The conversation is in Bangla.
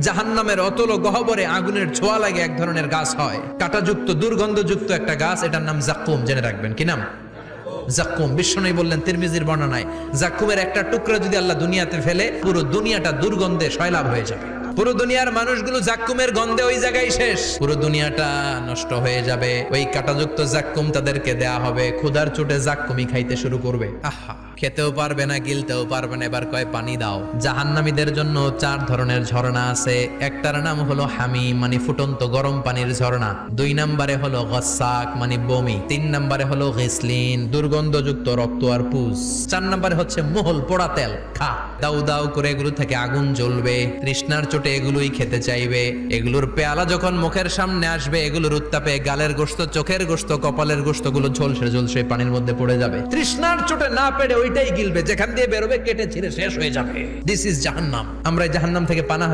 জাহান্নামের অতল গহ্বরে আগুনের ছোঁয়া লাগে এক ধরনের গাছ হয়, কাঁটাযুক্ত দুর্গন্ধযুক্ত একটা গাছ, এটার নাম জাক্কুম। জেনে রাখবেন। কি নাম? জাক্কুম। বিশ্বনবী বললেন তিরমিজির বর্ণনায়, জাক্কুমের একটা টুকরা যদি আল্লাহ দুনিয়াতে ফেলে, পুরো দুনিয়াটা দুর্গন্ধে সয়লাব হয়ে যাবে। পুরো দুনিয়ার মানুষগুলো জাক্কুমের গন্ধে ওই জায়গায় শেষ, পুরো দুনিয়াটা নষ্ট হয়ে যাবে। ওই কাঁটাযুক্ত জাক্কুম তাদেরকে দেয়া হবে, ক্ষুধার চোটে জাক্কুমই খাইতে শুরু করবে। আহা, খেতেও পারবে না, গিলতেও পারবে না, এবার কয় পানি দাও। জাহান্নামীদের জন্য 4 ধরনের ঝর্ণা আছে। একটার নাম হলো হামিম, মানে ফুটন্ত গরম পানির ঝর্ণা। 2 নম্বরে হলো গসাক, মানে বমি। 3 নম্বরে হলো গিসলিন, দুর্গন্ধযুক্ত রক্ত আর পুজ। 4 নম্বরে হচ্ছে মোহল, পোড়া তেল। খা, দাউ দাউ করে এগুলো থেকে আগুন জ্বলবে, তৃষ্ণার চোটে এগুলোই খেতে চাইবে। এগুলোর পেয়ালা যখন মুখের সামনে আসবে, এগুলোর উত্তাপে গালের গোশত, চোখের গোশত, কপালের গোশত গুলো ঝলসে ঝলসে পানির মধ্যে পড়ে যাবে। তৃষ্ণার চোটে না পেরে ওইটাই গিলবে, যেখান দিয়ে বেরোবে কেটে ছিঁড়ে শেষ হয়ে যাবে। দিস ইজ জাহান্নাম। আমরা জাহান্নাম থেকে পানাহ